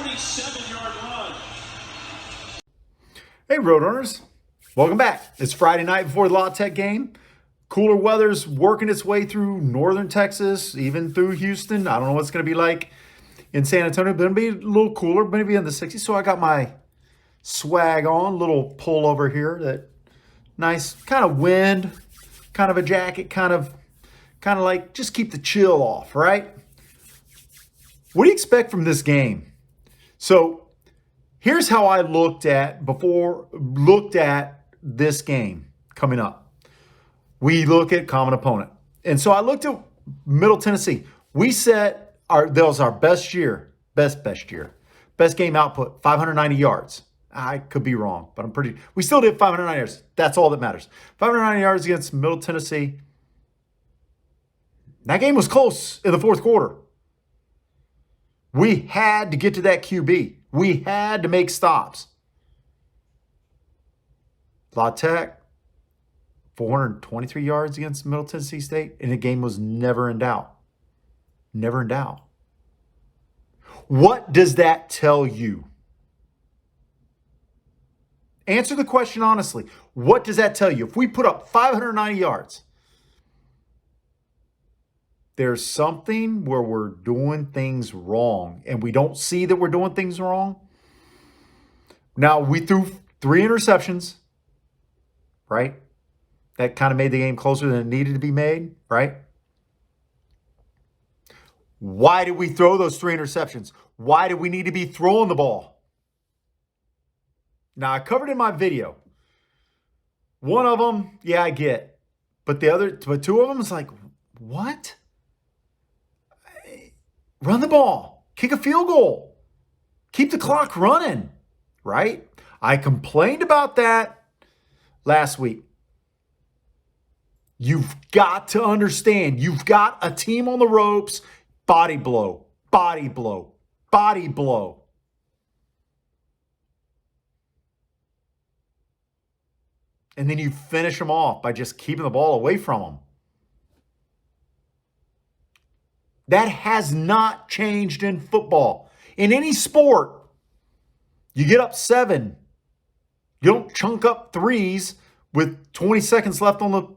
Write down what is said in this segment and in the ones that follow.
47-yard run. Hey, Roadrunners. Welcome back. It's Friday night before the La Tech game. Cooler weather's working its way through northern Texas, even through Houston. I don't know what it's going to be like in San Antonio, but it'll be a little cooler, maybe in the 60s. So I got my swag on, little pullover here, that nice kind of wind, kind of a jacket, kind of like just keep the chill off, right? What do you expect from this game? So here's how I looked at this game coming up. We look at common opponent. And so I looked at Middle Tennessee. We set that was our best year, best game output, 590 yards. I could be wrong, but we still did 590 yards. That's all that matters. 590 yards against Middle Tennessee. That game was close in the fourth quarter. We had to get to that QB. We had to make stops. La Tech, 423 yards against Middle Tennessee State, and the game was never in doubt. Never in doubt. What does that tell you? Answer the question honestly. What does that tell you? If we put up 590 yards, there's something where we're doing things wrong, and we don't see that we're doing things wrong. Now, we threw 3 interceptions, right? That kind of made the game closer than it needed to be made, right? Why did we throw those 3 interceptions? Why did we need to be throwing the ball? Now, I covered in my video. One of them, yeah, I get. But 2 of them is like, what? Run the ball. Kick a field goal. Keep the clock running, right? I complained about that last week. You've got to understand, you've got a team on the ropes, body blow, body blow, body blow. And then you finish them off by just keeping the ball away from them. That has not changed in football. In any sport, you get up 7. You don't chunk up 3s with 20 seconds left on the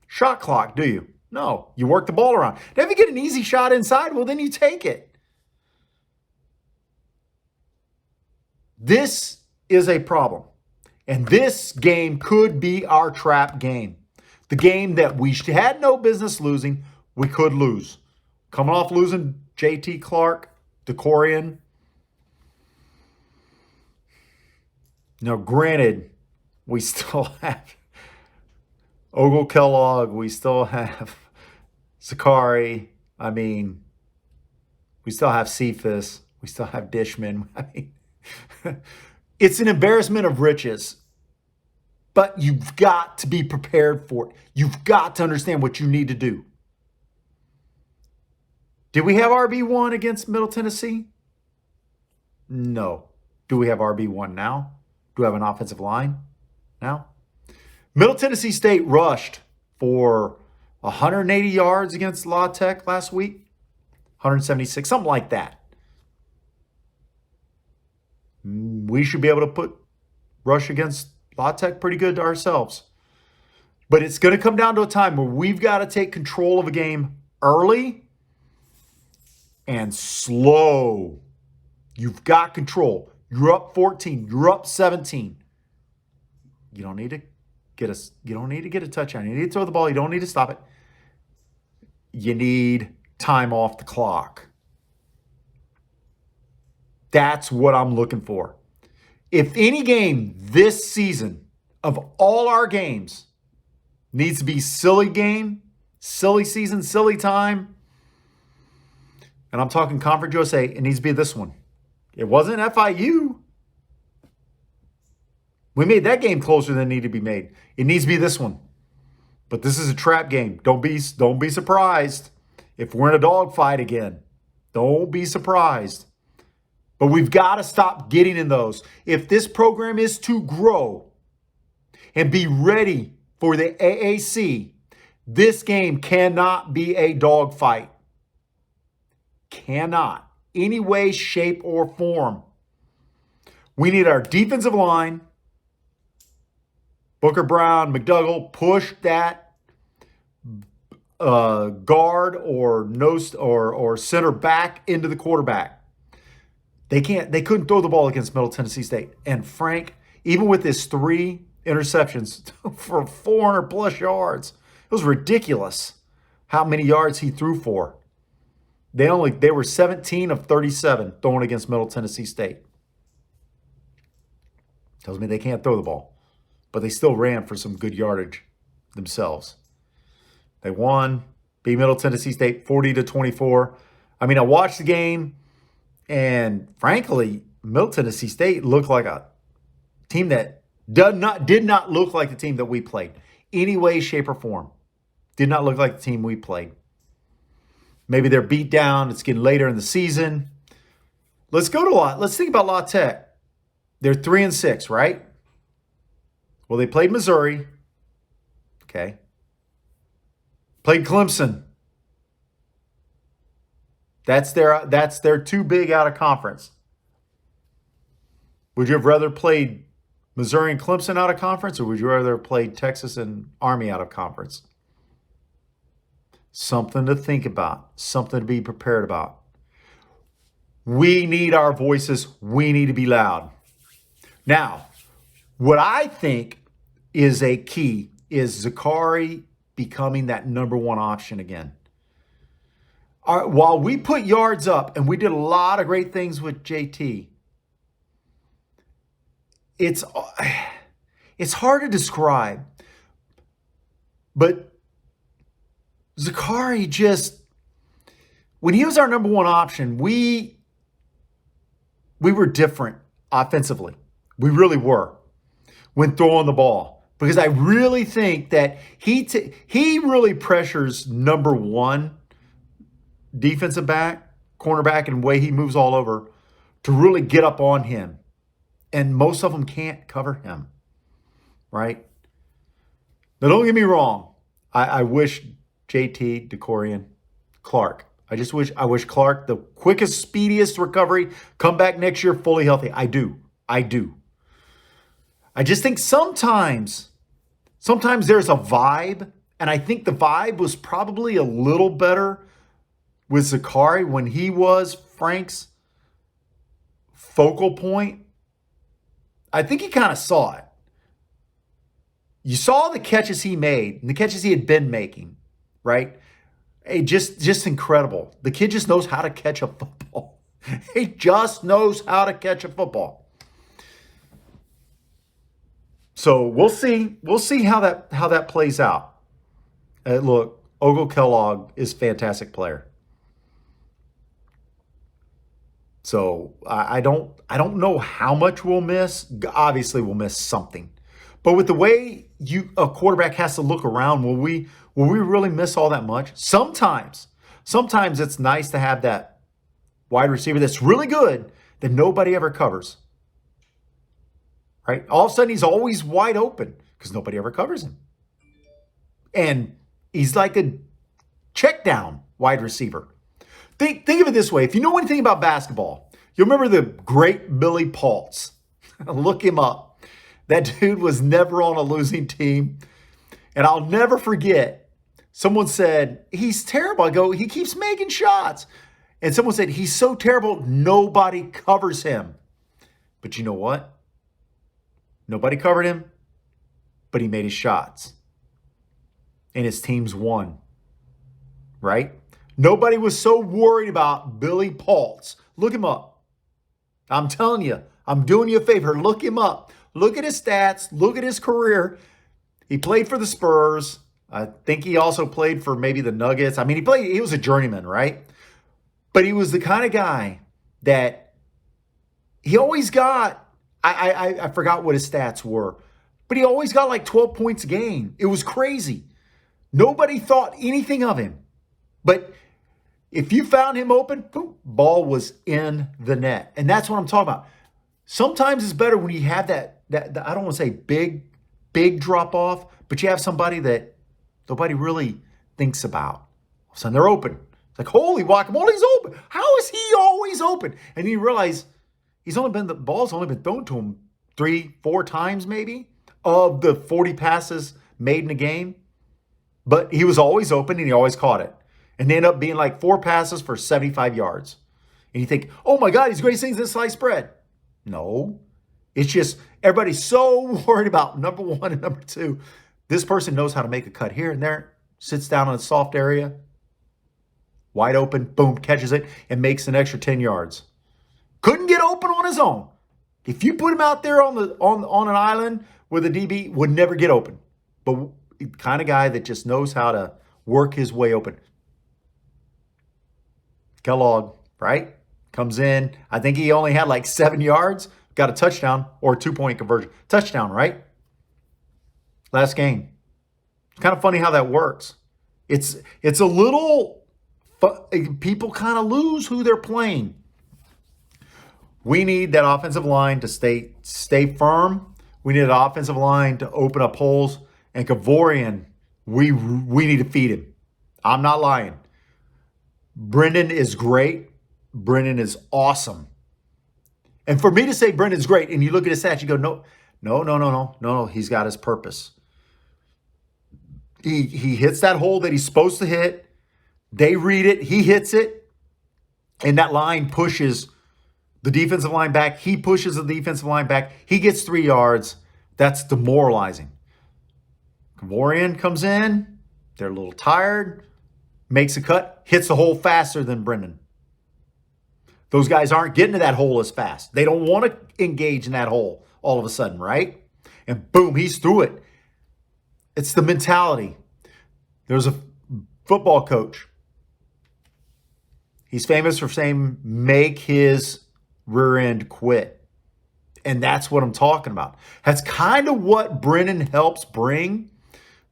shot clock, do you? No, you work the ball around. Now, if you get an easy shot inside, well, then you take it. This is a problem. And this game could be our trap game. The game that we had no business losing, we could lose. Coming off losing J.T. Clark, DeCorian. Now, granted, we still have Ogle Kellogg. We still have Zakari. I mean, we still have Cephas. We still have Dishman. I mean, it's an embarrassment of riches. But you've got to be prepared for it. You've got to understand what you need to do. Did we have RB1 against Middle Tennessee? No. Do we have RB1 now? Do we have an offensive line now? Middle Tennessee State rushed for 180 yards against La Tech last week. 176, something like that. We should be able to rush against La Tech pretty good to ourselves. But it's going to come down to a time where we've got to take control of a game early and slow. You've got control. You're up 14. You're up 17. You don't need to get a touchdown. You need to throw the ball. You don't need to stop it. You need time off the clock. That's what I'm looking for. If any game this season of all our games needs to be silly game, silly season, silly time, and I'm talking Conference USA, it needs to be this one. It wasn't FIU. We made that game closer than it needed to be made. It needs to be this one. But this is a trap game. Don't be surprised if we're in a dogfight again. Don't be surprised. But we've got to stop getting in those. If this program is to grow and be ready for the AAC, this game cannot be a dogfight. Cannot. any way, shape, or form. We need our defensive line, Booker, Brown, McDougall, push that guard or center back into the quarterback. They couldn't throw the ball against Middle Tennessee State. And Frank, even with his 3 interceptions for 400 plus yards, it was ridiculous how many yards he threw for. They were 17 of 37 throwing against Middle Tennessee State. Tells me they can't throw the ball, but they still ran for some good yardage themselves. They won, beat Middle Tennessee State 40-24. I mean, I watched the game, and frankly, Middle Tennessee State looked like a team that did not look like the team that we played. Any way, shape, or form. Did not look like the team we played. Maybe they're beat down. It's getting later in the season. Let's think about La Tech. They're 3-6, right? Well, they played Missouri. Okay. Played Clemson. That's their 2 big out of conference. Would you have rather played Missouri and Clemson out of conference, or would you rather have played Texas and Army out of conference? Something to think about. Something to be prepared about. We need our voices. We need to be loud. Now, what I think is a key is Zakari becoming that number 1 option again. While we put yards up, and we did a lot of great things with JT, it's hard to describe. But Zakari just, when he was our number 1 option, we were different offensively. We really were when throwing the ball, because I really think that he really pressures number 1 defensive back, cornerback, and the way he moves all over to really get up on him. And most of them can't cover him, right? Now, don't get me wrong. I wish JT, DeCorian, Clark. I wish Clark the quickest, speediest recovery, come back next year fully healthy. I do. I just think sometimes there's a vibe, and I think the vibe was probably a little better with Zakari when he was Frank's focal point. I think he kind of saw it. You saw the catches he made and the catches he had been making, right? Just incredible. The kid just knows how to catch a football. He just knows how to catch a football. So we'll see. We'll see how that plays out. Look, Ogle Kellogg is a fantastic player. So I don't know how much we'll miss. Obviously, we'll miss something. But with the way a quarterback has to look around, will we really miss all that much? Sometimes it's nice to have that wide receiver that's really good that nobody ever covers. Right? All of a sudden, he's always wide open because nobody ever covers him. And he's like a check down wide receiver. Think of it this way. If you know anything about basketball, you'll remember the great Billy Paultz. Look him up. That dude was never on a losing team. And I'll never forget, someone said, he's terrible. I go, he keeps making shots. And someone said, he's so terrible, nobody covers him. But you know what? Nobody covered him, but he made his shots. And his teams won. Right? Nobody was so worried about Billy Paultz. Look him up. I'm telling you, I'm doing you a favor. Look him up. Look at his stats. Look at his career. He played for the Spurs. I think he also played for maybe the Nuggets. I mean, he was a journeyman, right? But he was the kind of guy that he always got, I forgot what his stats were, but he always got like 12 points a game. It was crazy. Nobody thought anything of him. But if you found him open, boom, ball was in the net. And that's what I'm talking about. Sometimes it's better when you have that I don't want to say big drop off, but you have somebody that nobody really thinks about. All of a sudden they're open. It's like, holy guacamole, he's open. How is he always open? And you realize the ball's only been thrown to him 3-4 times maybe of the 40 passes made in a game. But he was always open and he always caught it. And they end up being like 4 passes for 75 yards. And you think, oh my God, he's great things in sliced bread. No. It's just everybody's so worried about number 1 and number 2. This person knows how to make a cut here and there, sits down in a soft area, wide open, boom, catches it, and makes an extra 10 yards. Couldn't get open on his own. If you put him out there on an island with a DB, would never get open. But the kind of guy that just knows how to work his way open. Kellogg, right? Comes in. I think he only had like 7 yards. Got a touchdown or a 2-point conversion. Touchdown, right? Last game. It's kind of funny how that works. It's a little... People kind of lose who they're playing. We need that offensive line to stay firm. We need an offensive line to open up holes. And Kavorian, we need to feed him. I'm not lying. Brendan is great. Brendan is awesome. And for me to say Brendan's great, and you look at his stats, you go, no. He's got his purpose. He hits that hole that he's supposed to hit. They read it. He hits it. And that line pushes the defensive line back. He pushes the defensive line back. He gets 3 yards. That's demoralizing. Kavorian comes in. They're a little tired. Makes a cut. Hits the hole faster than Brendan. Those guys aren't getting to that hole as fast. They don't want to engage in that hole all of a sudden, right? And boom, he's through it. It's the mentality. There's a football coach. He's famous for saying, make his rear end quit. And that's what I'm talking about. That's kind of what Brennan helps bring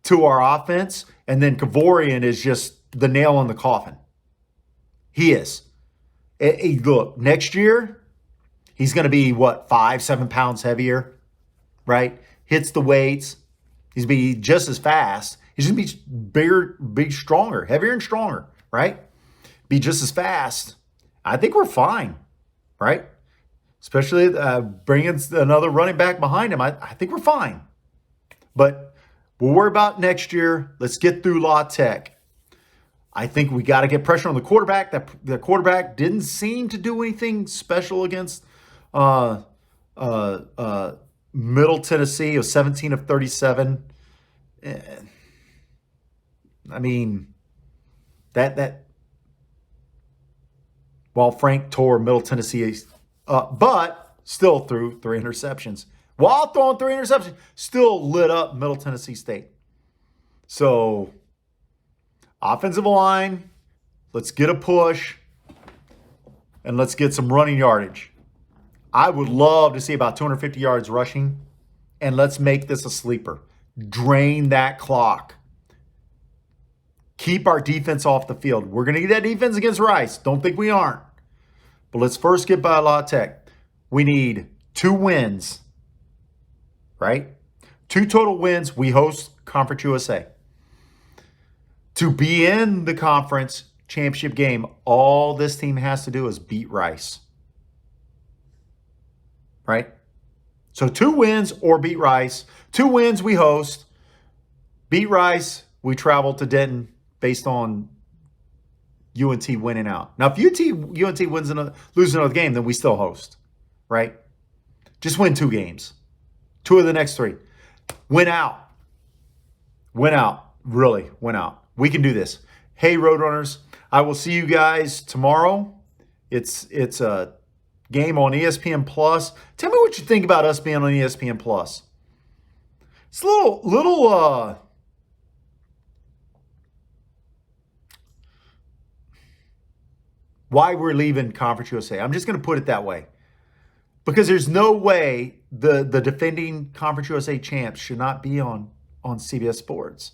to our offense. And then Kavorian is just the nail in the coffin. He is. Look, next year, he's going to be, 5-7 pounds heavier, right? Hits the weights. He's going to be just as fast. He's going to be bigger, stronger, heavier and stronger, right? Be just as fast. I think we're fine, right? Especially bringing another running back behind him. I think we're fine. But we'll worry about next year. Let's get through La Tech. I think we got to get pressure on the quarterback. The quarterback didn't seem to do anything special against Middle Tennessee. It was 17 of 37. I mean, while Frank tore Middle Tennessee but still threw 3 interceptions. While throwing 3 interceptions, still lit up Middle Tennessee State. So, offensive line, let's get a push, and let's get some running yardage. I would love to see about 250 yards rushing, and let's make this a sleeper. Drain that clock. Keep our defense off the field. We're going to get that defense against Rice. Don't think we aren't. But let's first get by La Tech. We need 2 wins, right? 2 total wins. We host Conference USA. To be in the conference championship game, all this team has to do is beat Rice, right? So 2 wins or beat Rice. 2 wins, we host. Beat Rice, we travel to Denton based on UNT winning out. Now, if UNT loses another game, then we still host, right? Just win 2 games. 2 of the next 3. Win out. Win out. Really, win out. We can do this. Hey, Roadrunners, I will see you guys tomorrow. It's a game on ESPN Plus. Tell me what you think about us being on ESPN Plus. It's a little why we're leaving Conference USA. I'm just going to put it that way. Because there's no way the defending Conference USA champs should not be on CBS Sports.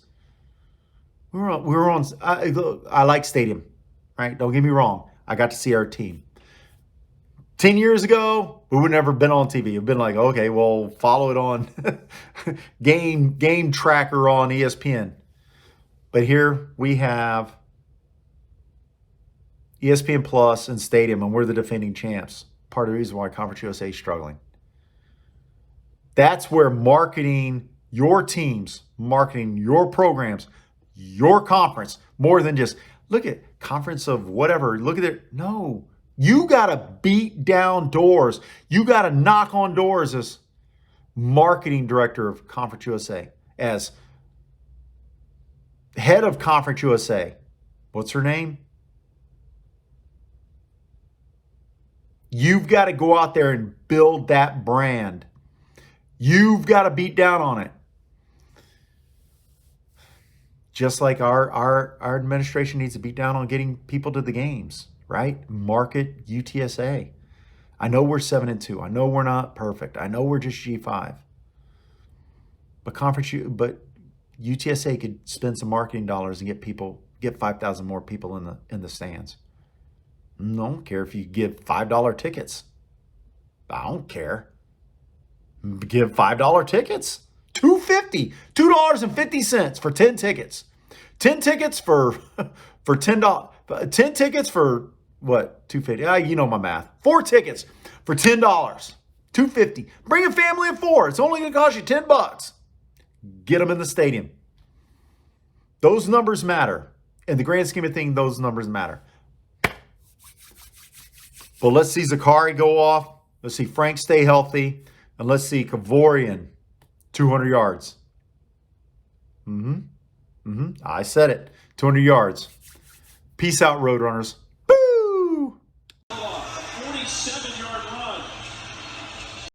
We were on. I like Stadium, right? Don't get me wrong. I got to see our team. 10 years ago, we would never been on TV. We've been like, okay, well, follow it on game tracker on ESPN. But here we have ESPN Plus and Stadium, and we're the defending champs. Part of the reason why Conference USA is struggling. That's where marketing your teams, marketing your programs, your conference, more than just look at conference of whatever, look at it. No, you got to beat down doors. You got to knock on doors as marketing director of Conference USA, as head of Conference USA. What's her name? You've got to go out there and build that brand. You've got to beat down on it. Just like our administration needs to beat down on getting people to the games, right? Market UTSA. I know we're 7-2. I know we're not perfect. I know we're just G5. But UTSA could spend some marketing dollars and get 5,000 more people in the stands. I don't care if you give $5 tickets. I don't care. Give $5 tickets. $2.50 for 10 tickets. 10 tickets for $10. 10 tickets for what? $2.50. You know my math. 4 tickets for $10. $2.50. Bring a family of 4. It's only going to cost you $10. Get them in the stadium. Those numbers matter. In the grand scheme of things, those numbers matter. But let's see Zakari go off. Let's see Frank stay healthy. And let's see Kavorian, 200 yards. I said it. 200 yards. Peace out, Roadrunners.